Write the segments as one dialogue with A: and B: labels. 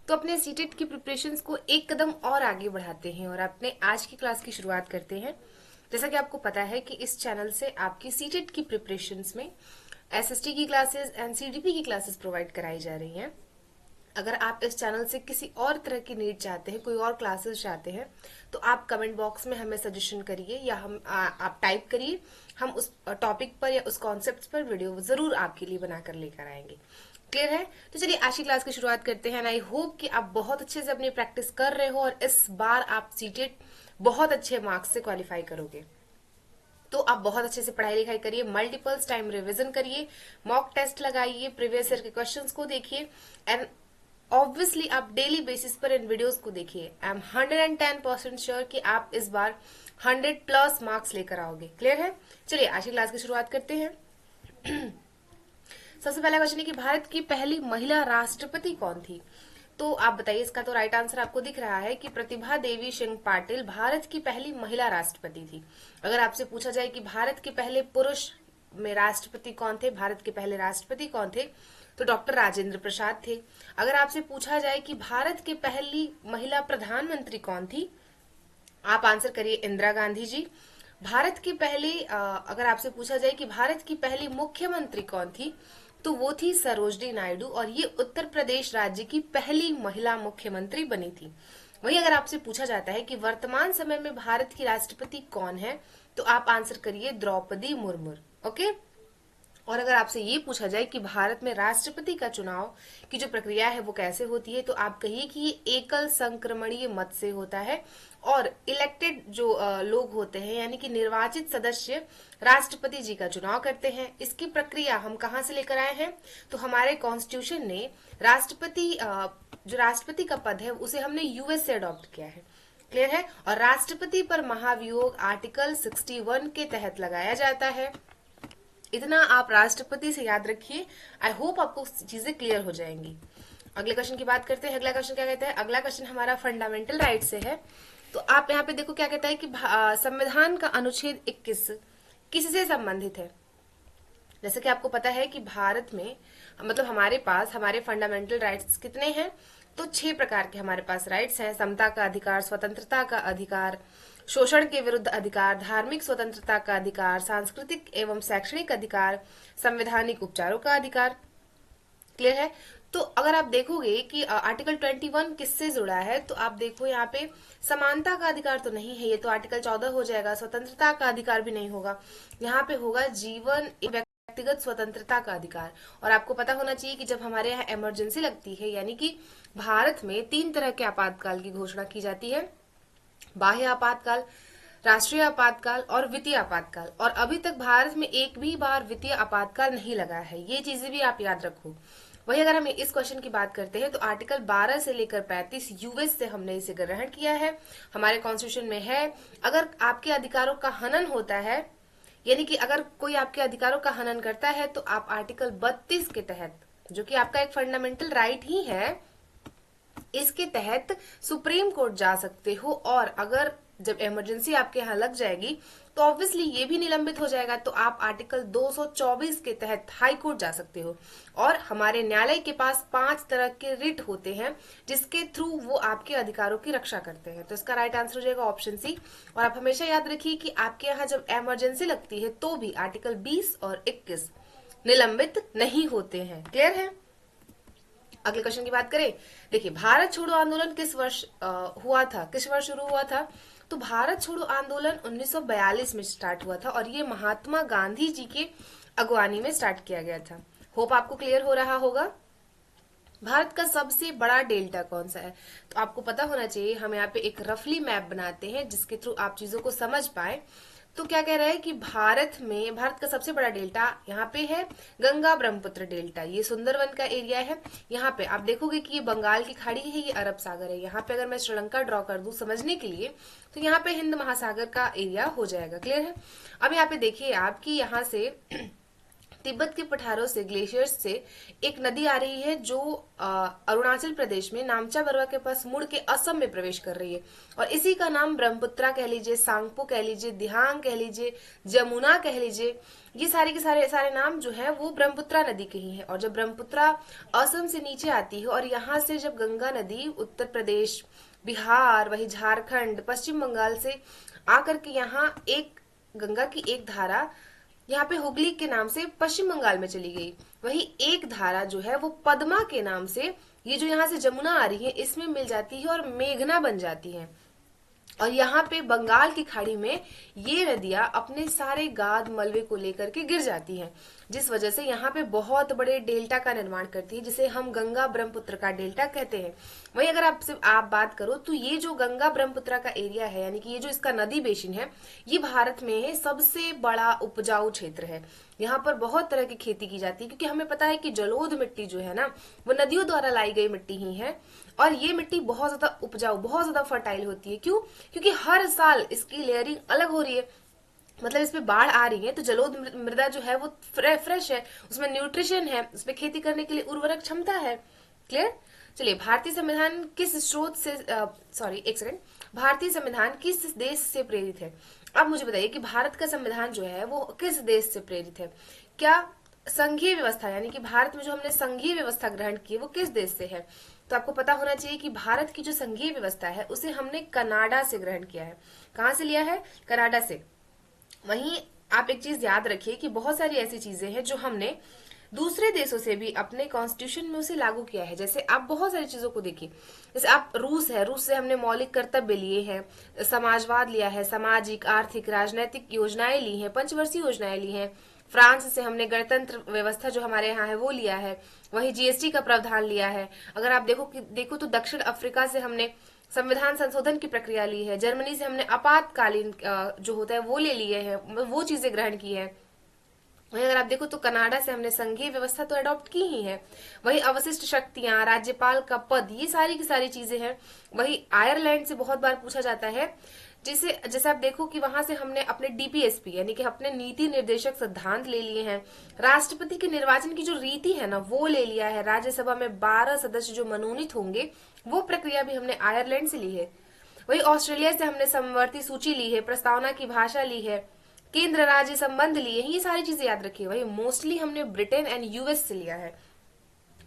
A: तो अपने सीटेट की प्रिपरेशंस को एक कदम और आगे बढ़ाते हैं और अपने आज की क्लास की शुरुआत करते हैं। जैसा कि आपको पता है कि इस चैनल से आपकी सीटेट की प्रिपरेशंस में एसएसटी की क्लासेस एंड सीडीपी की क्लासेस प्रोवाइड कराई जा रही हैं। अगर आप इस चैनल से किसी और तरह की नीड चाहते हैं, कोई और क्लासेस चाहते हैं, तो आप कमेंट बॉक्स में हमें सजेशन करिए या आप टाइप करिए। हम उस टॉपिक पर या उस कॉन्सेप्ट पर वीडियो जरूर आपके लिए बनाकर लेकर आएंगे। क्लियर है? तो चलिए आज की क्लास की शुरुआत करते हैं। आई होप कि आप बहुत अच्छे से अपनी प्रैक्टिस कर रहे हो और इस बार आप सीटेट बहुत अच्छे मार्क्स से क्वालिफाई करोगे। तो आप बहुत अच्छे से पढ़ाई लिखाई करिए, मल्टीपल्स टाइम रिवीजन करिए, मॉक टेस्ट लगाइए, प्रीवियस ईयर के क्वेश्चंस को देखिए एंड ऑब्वियसली आप डेली बेसिस पर इन वीडियोस को देखिए। आई एम 110% श्योर कि आप इस बार 100+ मार्क्स लेकर आओगे। क्लियर है? चलिए आज की क्लास की शुरुआत करते हैं। सबसे पहला क्वेश्चन है कि भारत की पहली महिला राष्ट्रपति कौन थी? तो आप बताइए। इसका तो राइट आंसर आपको दिख रहा है कि प्रतिभा देवी सिंह पाटिल भारत की पहली महिला राष्ट्रपति थी। अगर आपसे पूछा जाए कि भारत के पहले पुरुष में राष्ट्रपति कौन थे, भारत के पहले राष्ट्रपति कौन थे, तो डॉक्टर राजेंद्र प्रसाद थे। अगर आपसे पूछा जाए कि भारत की पहली महिला प्रधानमंत्री कौन थी, आप आंसर करिए इंदिरा गांधी जी। भारत की पहली अगर आपसे पूछा जाए कि भारत की पहली मुख्यमंत्री कौन थी, तो वो थी सरोजनी नायडू और ये उत्तर प्रदेश राज्य की पहली महिला मुख्यमंत्री बनी थी। वहीं अगर आपसे पूछा जाता है कि वर्तमान समय में भारत की राष्ट्रपति कौन है, तो आप आंसर करिए द्रौपदी मुर्मू। ओके। और अगर आपसे ये पूछा जाए कि भारत में राष्ट्रपति का चुनाव की जो प्रक्रिया है वो कैसे होती है, तो आप कहिए कि ये एकल संक्रमणीय मत से होता है और इलेक्टेड जो लोग होते हैं यानी कि निर्वाचित सदस्य राष्ट्रपति जी का चुनाव करते हैं। इसकी प्रक्रिया हम कहाँ से लेकर आए हैं? तो हमारे कॉन्स्टिट्यूशन ने राष्ट्रपति जो राष्ट्रपति का पद है उसे हमने यूएस से अडॉप्ट किया है। क्लियर है? और राष्ट्रपति पर महाभियोग आर्टिकल 61 के तहत लगाया जाता है। इतना आप राष्ट्रपति से याद रखिए। आई होप आपको चीजें क्लियर हो जाएंगी। अगले क्वेश्चन की बात करते हैं। अगला क्वेश्चन क्या कहता है? अगला क्वेश्चन हमारा फंडामेंटल राइट से है। तो आप यहाँ पे देखो क्या कहता है कि संविधान का अनुच्छेद 21 किससे संबंधित है? जैसे कि आपको पता है कि भारत में मतलब हमारे पास हमारे फंडामेंटल राइट्स कितने हैं? तो 6 प्रकार के हमारे पास राइट्स हैं। समता का अधिकार, स्वतंत्रता का अधिकार, शोषण के विरुद्ध अधिकार, धार्मिक स्वतंत्रता का अधिकार, सांस्कृतिक एवं शैक्षणिक अधिकार, संवैधानिक उपचारों का अधिकार। क्लियर है? तो अगर आप देखोगे कि आर्टिकल 21 किससे जुड़ा है, तो आप देखो यहाँ पे समानता का अधिकार तो नहीं है, ये तो आर्टिकल 14 हो जाएगा। स्वतंत्रता का अधिकार भी नहीं होगा, यहाँ पे होगा जीवन व्यक्तिगत स्वतंत्रता का अधिकार। और आपको पता होना चाहिए कि जब हमारे यहाँ इमरजेंसी लगती है यानी कि भारत में 3 तरह के आपातकाल की घोषणा की जाती है, बाह्य आपातकाल, राष्ट्रीय आपातकाल और वित्तीय आपातकाल। और अभी तक भारत में एक भी बार वित्तीय आपातकाल नहीं लगा है, ये चीजें भी आप याद रखो। वही अगर हम इस क्वेश्चन की बात करते हैं तो आर्टिकल 12 से लेकर 35 यूएस से हमने इसे ग्रहण किया है, हमारे कॉन्स्टिट्यूशन में है। अगर आपके अधिकारों का हनन होता है यानी कि अगर कोई आपके अधिकारों का हनन करता है तो आप आर्टिकल 32 के तहत, जो कि आपका एक फंडामेंटल राइट ही है, इसके तहत सुप्रीम कोर्ट जा सकते हो। और अगर जब इमरजेंसी आपके यहाँ लग जाएगी तो ऑब्वियसली ये भी निलंबित हो जाएगा, तो आप आर्टिकल 224 के तहत हाई कोर्ट जा सकते हो। और हमारे न्यायालय के पास 5 तरह के रिट होते हैं जिसके थ्रू वो आपके अधिकारों की रक्षा करते हैं। तो इसका राइट आंसर हो जाएगा ऑप्शन सी। और आप हमेशा याद रखिए कि आपके यहाँ जब इमरजेंसी लगती है तो भी आर्टिकल 20 और 21 निलंबित नहीं होते हैं। क्लियर है? अगले क्वेश्चन की बात करें। देखिए, भारत छोड़ो आंदोलन किस वर्ष हुआ था, किस वर्ष शुरू हुआ था? तो भारत छोड़ो आंदोलन 1942 में स्टार्ट हुआ था और ये महात्मा गांधी जी के अगुवानी में स्टार्ट किया गया था। होप आपको क्लियर हो रहा होगा। भारत का सबसे बड़ा डेल्टा कौन सा है? तो आपको पता होना चाहिए। हम यहाँ पे एक रफली मैप बनाते हैं जिसके थ्रू आप चीजों को समझ पाए। तो क्या कह रहा है कि भारत का सबसे बड़ा डेल्टा यहाँ पे है गंगा ब्रह्मपुत्र डेल्टा। ये सुंदरवन का एरिया है। यहाँ पे आप देखोगे कि ये बंगाल की खाड़ी है, ये अरब सागर है। यहाँ पे अगर मैं श्रीलंका ड्रॉ कर दूं समझने के लिए, तो यहाँ पे हिंद महासागर का एरिया हो जाएगा। क्लियर है? अब यहाँ पे देखिए आप कि यहाँ से तिब्बत के पठारों से, ग्लेशियर्स से एक नदी आ रही है जो अरुणाचल प्रदेश में नामचा बरवा के पास मुड़ के असम में प्रवेश कर रही है, और इसी का नाम ब्रह्मपुत्रा कह लीजिए, सांगपो कह लीजिए, दिहांग कह लीजिए, जमुना कह लीजिए, ये सारे के सारे सारे नाम जो है वो ब्रह्मपुत्रा नदी के ही है। और जब ब्रह्मपुत्रा असम से नीचे आती है और यहाँ से जब गंगा नदी उत्तर प्रदेश, बिहार, वही झारखंड, पश्चिम बंगाल से आकर के यहाँ एक गंगा की एक धारा यहाँ पे हुगली के नाम से पश्चिम बंगाल में चली गई, वही एक धारा जो है वो पद्मा के नाम से, ये जो यहाँ से जमुना आ रही है इसमें मिल जाती है और मेघना बन जाती है। और यहाँ पे बंगाल की खाड़ी में ये नदियां अपने सारे गाद मलबे को लेकर के गिर जाती हैं, जिस वजह से यहाँ पे बहुत बड़े डेल्टा का निर्माण करती है, जिसे हम गंगा ब्रह्मपुत्र का डेल्टा कहते हैं। वही अगर आप बात करो तो ये जो गंगा ब्रह्मपुत्र का एरिया है, यानी कि ये जो इसका नदी बेसिन है, ये भारत में सबसे बड़ा उपजाऊ क्षेत्र है। यहाँ पर बहुत तरह की खेती की जाती है, क्योंकि हमें पता है कि जलोढ़ मिट्टी जो है ना वो नदियों द्वारा लाई गई मिट्टी ही है, और ये मिट्टी बहुत ज्यादा उपजाऊ, बहुत ज्यादा फर्टाइल होती है। क्यों? क्योंकि हर साल इसकी लेयरिंग अलग हो रही है, मतलब इसमें बाढ़ आ रही है तो जलोढ़ मृदा जो है वो फ्रेश है, उसमें न्यूट्रिशन है, उसमें खेती करने के लिए उर्वरक क्षमता है। क्लियर? चलिए, भारतीय संविधान किस स्रोत से भारतीय संविधान किस देश से प्रेरित है? अब मुझे बताइए कि भारत का संविधान जो है वो किस देश से प्रेरित है? क्या संघीय व्यवस्था, यानी कि भारत में जो हमने संघीय व्यवस्था ग्रहण की है वो किस देश से है? तो आपको पता होना चाहिए कि भारत की जो संघीय व्यवस्था है उसे हमने कनाडा से ग्रहण किया है। कहाँ से लिया है? कनाडा से। वहीं आप एक चीज याद रखिए कि बहुत सारी ऐसी चीजें हैं जो हमने दूसरे देशों से भी अपने कॉन्स्टिट्यूशन में उसे लागू किया है। जैसे आप बहुत सारी चीजों को देखिए, जैसे आप रूस से हमने मौलिक कर्तव्य लिए हैं, समाजवाद लिया है, सामाजिक, आर्थिक, राजनीतिक योजनाएं ली हैं, पंचवर्षीय योजनाएं ली हैं। फ्रांस से हमने गणतंत्र व्यवस्था जो हमारे यहाँ है वो लिया है, वही जीएसटी का प्रावधान लिया है। अगर आप देखो तो दक्षिण अफ्रीका से हमने संविधान संशोधन की प्रक्रिया ली है। जर्मनी से हमने आपातकालीन जो होता है वो ले लिए हैं, वो चीजें ग्रहण की है। वहीं अगर आप देखो तो कनाडा से हमने संघीय व्यवस्था तो अडॉप्ट की ही है। वही अवशिष्ट शक्तियां, राज्यपाल का पद, ये सारी की सारी चीजें हैं। वही आयरलैंड से बहुत बार पूछा जाता है, जैसे आप देखो कि वहां से हमने अपने डीपीएसपी यानी कि अपने नीति निर्देशक सिद्धांत ले लिए हैं। राष्ट्रपति के निर्वाचन की जो रीति है ना वो ले लिया है। राज्यसभा में 12 सदस्य जो मनोनीत होंगे वो प्रक्रिया भी हमने आयरलैंड से ली है। वही ऑस्ट्रेलिया से हमने समवर्ती सूची ली है, प्रस्तावना की भाषा ली है, केंद्र राज्य संबंध लिए हैं, ये सारी चीजें याद रखिए। वही मोस्टली हमने ब्रिटेन एंड यूएस से लिया है।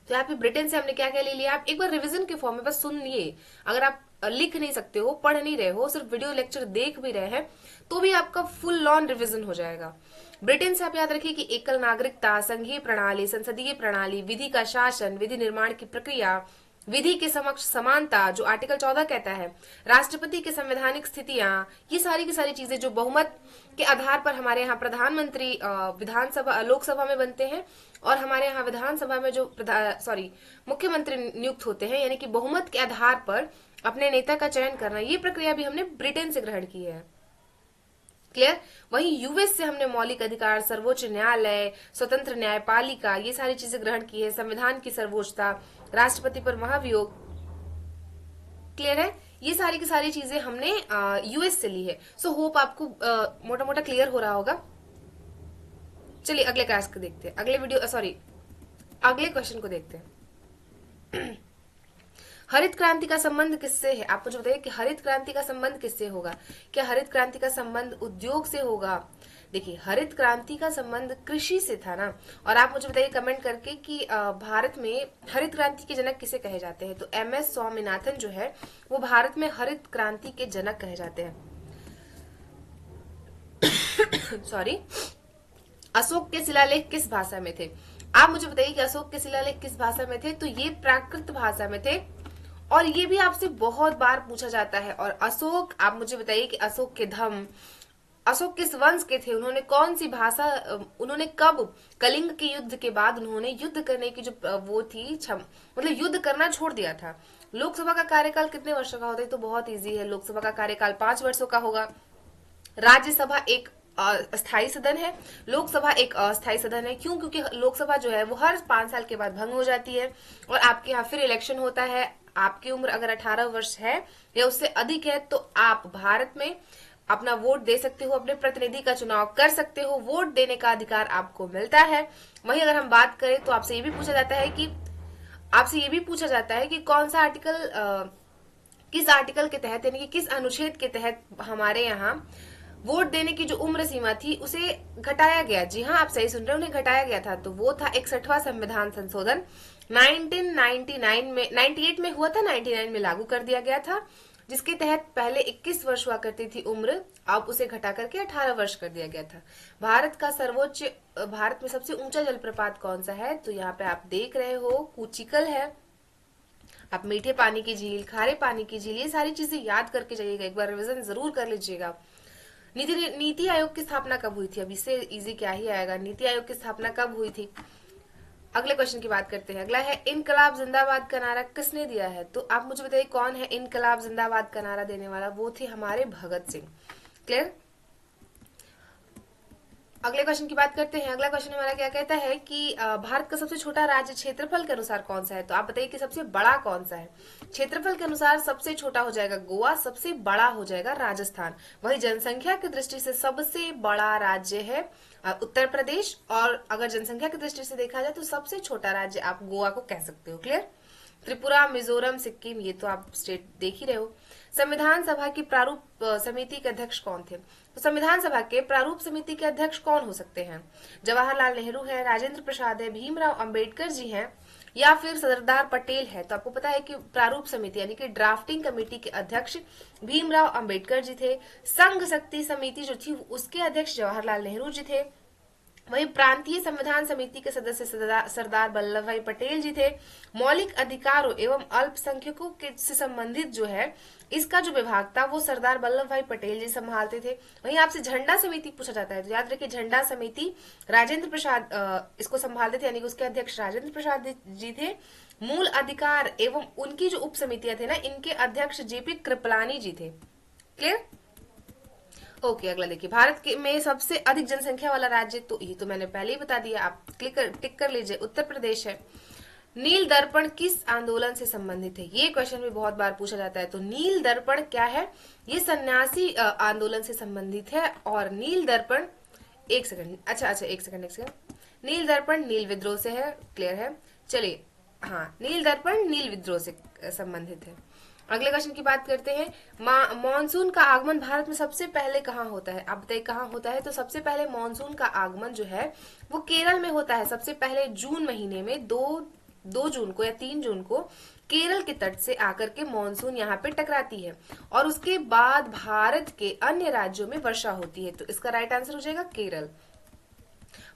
A: तो यहाँ पे ब्रिटेन से हमने क्या क्या ले लिया, आप एक बार रिवीजन के फॉर्म में बस सुन लिए। अगर आप लिख नहीं सकते हो, पढ़ नहीं रहे हो, सिर्फ वीडियो लेक्चर देख भी रहे हैं तो भी आपका फुल ऑन रिवीजन हो जाएगा। ब्रिटेन से आप याद रखिए कि एकल नागरिकता, संघीय प्रणाली, संसदीय प्रणाली, विधि का शासन, विधि निर्माण की प्रक्रिया, विधि के समक्ष समानता जो आर्टिकल 14 कहता है, राष्ट्रपति के संवैधानिक स्थितियां, ये सारी की सारी चीजें जो बहुमत के आधार पर हमारे यहाँ प्रधानमंत्री विधानसभा लोकसभा में बनते हैं और हमारे यहाँ विधानसभा में जो मुख्यमंत्री नियुक्त होते हैं, यानी कि बहुमत के आधार पर अपने नेता का चयन करना, ये प्रक्रिया भी हमने ब्रिटेन से ग्रहण की है। क्लियर? वहीं यूएस से हमने मौलिक अधिकार, सर्वोच्च न्यायालय, स्वतंत्र न्यायपालिका, ये सारी चीजें ग्रहण की है। संविधान की सर्वोच्चता, राष्ट्रपति पर महाभियोग। क्लियर है? ये सारी की सारी चीजें हमने यूएस से ली है। सो होप आपको मोटा मोटा क्लियर हो रहा होगा। चलिए अगले क्लास को देखते हैं, अगले क्वेश्चन को देखते हैं। हरित क्रांति का संबंध किससे है? आप मुझे बताइए कि हरित क्रांति का संबंध किससे होगा? क्या हरित क्रांति का संबंध उद्योग से होगा? देखिए, हरित क्रांति का संबंध कृषि से था ना। और आप मुझे बताइए कमेंट करके कि भारत में हरित क्रांति के जनक किसे कहे जाते हैं? तो एमएस स्वामीनाथन जो है वो भारत में हरित क्रांति के जनक कहे जाते हैं। सॉरी। अशोक के शिलालेख किस भाषा में थे? आप मुझे बताइए कि अशोक के शिलालेख किस भाषा में थे? तो ये प्राकृत भाषा में थे, और ये भी आपसे बहुत बार पूछा जाता है। और अशोक, आप मुझे बताइए कि अशोक के धर्म, अशोक किस वंश के थे, उन्होंने कौन सी भाषा, उन्होंने कब, कलिंग के युद्ध के बाद उन्होंने युद्ध करने की जो वो थी मतलब युद्ध करना छोड़ दिया था। लोकसभा का कार्यकाल कितने वर्षों का होता है? तो बहुत इजी है, लोकसभा का कार्यकाल 5 वर्षों का होगा। राज्यसभा एक अस्थायी सदन है, लोकसभा एक अस्थायी सदन है। क्यों? क्योंकि लोकसभा जो है वो हर 5 साल के बाद भंग हो जाती है और आपके यहाँ फिर इलेक्शन होता है। आपकी उम्र अगर 18 वर्ष है या उससे अधिक है तो आप भारत में अपना वोट दे सकते हो, अपने प्रतिनिधि का चुनाव कर सकते हो, वोट देने का अधिकार आपको मिलता है। वहीं अगर हम बात करें तो आपसे ये भी पूछा जाता है कि कौन सा आर्टिकल किस आर्टिकल के तहत यानी कि किस अनुच्छेद के तहत हमारे यहाँ वोट देने की जो उम्र सीमा थी उसे घटाया गया। जी हाँ, आप सही सुन रहे हो, उन्हें घटाया गया था। तो वो था 61वां संविधान संशोधन 1999 में, 98 में हुआ था, 99 में लागू कर दिया गया था, जिसके तहत पहले 21 वर्ष हुआ करती थी उम्र, अब उसे घटा करके 18 वर्ष कर दिया गया था। भारत में सबसे ऊंचा जलप्रपात कौन सा है? तो यहाँ पे आप देख रहे हो कूचिकल है। आप मीठे पानी की झील, खारे पानी की झील, ये सारी चीजें याद करके जाइएगा, एक बार रिवीजन जरूर कर लीजिएगा। नीति आयोग की स्थापना कब हुई थी? अब इससे इजी क्या ही आएगा, नीति आयोग की स्थापना कब हुई थी? अगले क्वेश्चन की बात करते हैं। अगला है इनकलाब जिंदाबाद का नारा किसने दिया है? तो आप मुझे बताइए कौन है इनकलाब जिंदाबाद का नारा देने वाला? वो थे हमारे भगत सिंह। क्लियर? अगले क्वेश्चन की बात करते हैं। अगला क्वेश्चन हमारा क्या कहता है कि भारत का सबसे छोटा राज्य क्षेत्रफल के अनुसार कौन सा है? तो आप बताइए कि सबसे बड़ा कौन सा है? क्षेत्रफल के अनुसार सबसे छोटा हो जाएगा गोवा, सबसे बड़ा हो जाएगा राजस्थान। वही जनसंख्या की दृष्टि से सबसे बड़ा राज्य है उत्तर प्रदेश, और अगर जनसंख्या की दृष्टि से देखा जाए तो सबसे छोटा राज्य आप गोवा को कह सकते हो। क्लियर? त्रिपुरा, मिजोरम, सिक्किम, ये तो आप स्टेट देख ही रहे हो। संविधान सभा की प्रारूप समिति के अध्यक्ष कौन थे? तो संविधान सभा के प्रारूप समिति के अध्यक्ष कौन हो सकते हैं? जवाहरलाल नेहरू है, राजेंद्र प्रसाद है, भीमराव अंबेडकर जी हैं, या फिर सरदार पटेल है। तो आपको पता है कि प्रारूप समिति यानी कि ड्राफ्टिंग कमेटी के अध्यक्ष भीमराव अंबेडकर जी थे। संघ शक्ति समिति जो थी उसके अध्यक्ष जवाहरलाल नेहरू जी थे। वही प्रांतीय संविधान समिति के सदस्य सरदार वल्लभ भाई पटेल जी थे। मौलिक अधिकारों एवं अल्पसंख्यकों के से संबंधित जो है इसका जो विभाग था वो सरदार वल्लभ भाई पटेल जी संभालते थे। वहीं आपसे झंडा समिति पूछा जाता है तो याद रखिए झंडा समिति राजेंद्र प्रसाद इसको संभालते थे, यानी कि उसके अध्यक्ष राजेंद्र प्रसाद जी थे। मूल अधिकार एवं उनकी जो उप समितियां थे ना, इनके अध्यक्ष जेपी कृपलानी जी थे। क्लियर? ओके, अगला देखिए। में सबसे अधिक जनसंख्या वाला राज्य, तो ये तो मैंने पहले ही बता दिया, आप टिक कर लीजिए, उत्तर प्रदेश है। नील दर्पण किस आंदोलन से संबंधित है? ये क्वेश्चन भी बहुत बार पूछा जाता है। तो नील दर्पण क्या है? ये सन्यासी आंदोलन से संबंधित है। और नील दर्पण एक सेकंड, एक सेकंड। नील दर्पण नील विद्रोह से है। क्लियर है? चलिए, हाँ, नील दर्पण नील विद्रोह से संबंधित है। अगले क्वेश्चन की बात करते हैं। मॉनसून का आगमन भारत में सबसे पहले कहाँ होता है? आप बताइए कहाँ होता है? तो सबसे पहले मॉनसून का आगमन जो है वो केरल में होता है। सबसे पहले जून महीने में 2 जून को या 3 जून को केरल के तट से आकर के मॉनसून यहाँ पे टकराती है, और उसके बाद भारत के अन्य राज्यों में वर्षा होती है। तो इसका राइट आंसर हो जाएगा केरल।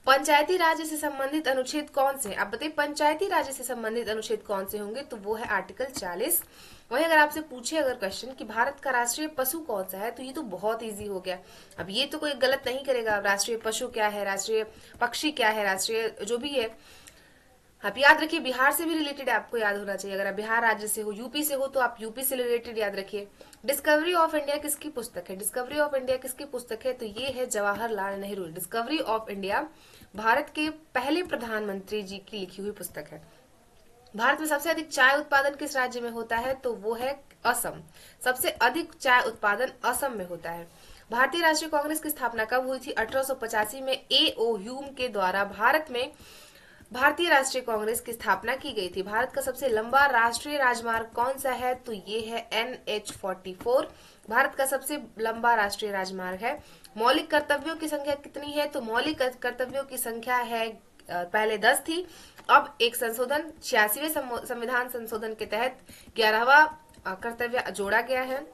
A: पंचायती राज से संबंधित अनुच्छेद कौन से? आप बताइए पंचायती राज से संबंधित अनुच्छेद कौन से होंगे? तो वो है आर्टिकल 40। वही अगर आपसे पूछे अगर क्वेश्चन कि भारत का राष्ट्रीय पशु कौन सा है, तो ये तो बहुत इजी हो गया। अब ये तो कोई गलत नहीं करेगा। राष्ट्रीय पशु क्या है, राष्ट्रीय पक्षी क्या है, राष्ट्रीय जो भी है आप याद रखिए। बिहार से भी रिलेटेड आपको याद होना चाहिए। अगर आप बिहार राज्य से हो, यूपी से हो, तो आप यूपी से रिलेटेड याद रखिए। डिस्कवरी ऑफ इंडिया किसकी पुस्तक है? डिस्कवरी ऑफ इंडिया किसकी पुस्तक है? तो ये है Jawaharlal Nehru. Discovery of India Bharat के पहले प्रधानमंत्री जी की लिखी हुई पुस्तक है। भारत में सबसे अधिक चाय उत्पादन किस राज्य में होता है? तो वो है असम। सबसे अधिक चाय उत्पादन असम में होता है। भारतीय राष्ट्रीय कांग्रेस की स्थापना कब हुई थी? 1885 में A.O. ह्यूम के द्वारा भारत में भारतीय राष्ट्रीय कांग्रेस की स्थापना की गई थी। भारत का सबसे लंबा राष्ट्रीय राजमार्ग कौन सा है? तो ये है NH-44। भारत का सबसे लंबा राष्ट्रीय राजमार्ग है। मौलिक कर्तव्यों की संख्या कितनी है? तो मौलिक कर्तव्यों की संख्या है, पहले 10 थी, अब एक संशोधन 86वें संविधान संशोधन के तहत 11वां कर्तव्य जोड़ा गया है।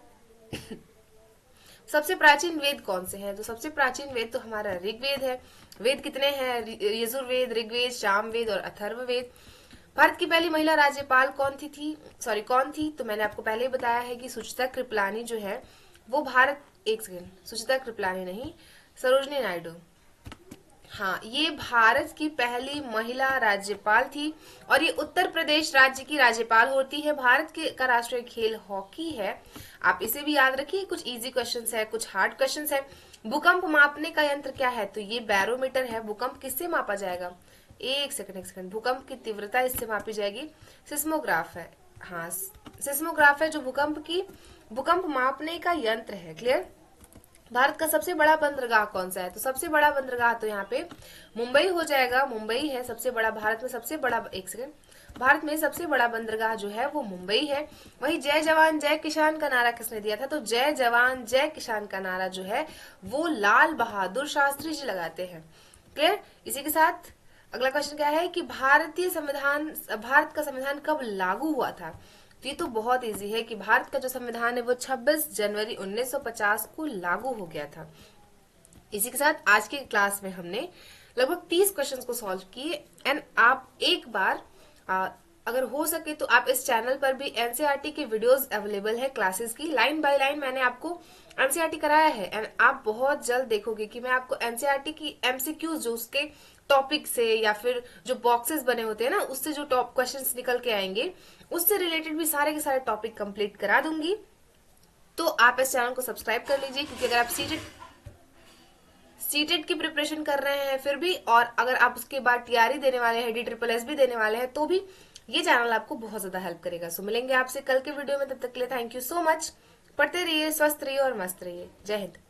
A: सबसे प्राचीन वेद कौन से हैं? तो सबसे प्राचीन वेद तो हमारा ऋग्वेद है। वेद कितने हैं? यजुर्वेद, ऋग्वेद, सामवेद और अथर्ववेद। भारत की पहली महिला राज्यपाल कौन थी? तो मैंने आपको पहले ही बताया है कि सुचिता कृपलानी जो है वो सुचिता कृपलानी नहीं, सरोजनी नायडू। हाँ, ये भारत की पहली महिला राज्यपाल थी और ये उत्तर प्रदेश राज्य की राज्यपाल होती है। भारत का राष्ट्रीय खेल हॉकी है। आप इसे भी याद रखिए। कुछ इजी क्वेश्चंस है, कुछ हार्ड क्वेश्चंस है। भूकंप मापने का यंत्र क्या है? तो ये बैरोमीटर है। भूकंप किससे मापा जाएगा? एक सेकंड। भूकंप की तीव्रता इससे मापी जाएगी। सिस्मोग्राफ है। हाँ, सिस्मोग्राफ है जो भूकंप मापने का यंत्र है। क्लियर? भारत का सबसे बड़ा बंदरगाह कौन सा है? तो सबसे बड़ा बंदरगाह तो यहाँ पे मुंबई हो जाएगा। मुंबई है सबसे बड़ा, भारत में सबसे बड़ा, एक सेकेंड, भारत में सबसे बड़ा बंदरगाह जो है वो मुंबई है। वही जय जवान जय किसान का नारा किसने दिया था? तो जय जवान जय किसान का नारा जो है वो लाल बहादुर शास्त्री जी लगाते हैं। क्लियर? इसी के साथ अगला क्वेश्चन क्या है कि भारत का संविधान कब लागू हुआ था? तो ये तो बहुत इजी है कि भारत का जो संविधान है वो 26 जनवरी 1950 को लागू हो गया था। इसी के साथ आज की क्लास में हमने लगभग 30 क्वेश्चंस को सॉल्व किए। एंड आप एक बार अगर हो सके तो आप इस चैनल पर भी एनसीईआरटी के वीडियोस अवेलेबल है क्लासेस की, लाइन बाय लाइन मैंने आपको एनसीईआरटी कराया है। एंड आप बहुत जल्द देखोगे कि मैं आपको एनसीईआरटी की एमसीक्यूज जो उसके टॉपिक से या फिर जो बॉक्सेस बने होते हैं ना उससे जो टॉप क्वेश्चंस निकल के आएंगे उससे रिलेटेड भी सारे के सारे टॉपिक कंप्लीट करा दूंगी। तो आप इस चैनल को सब्सक्राइब कर लीजिए, क्योंकि अगर आप सीटेट की प्रिपरेशन कर रहे हैं फिर भी, और अगर आप उसके बाद टीआरई देने वाले हैं, DSSS भी देने वाले हैं, तो भी ये चैनल आपको बहुत ज्यादा हेल्प करेगा। सो मिलेंगे आपसे कल के वीडियो में, तब तक के लिए थैंक यू सो मच। पढ़ते रहिए, स्वस्थ रहिए और मस्त रहिए। जय हिंद।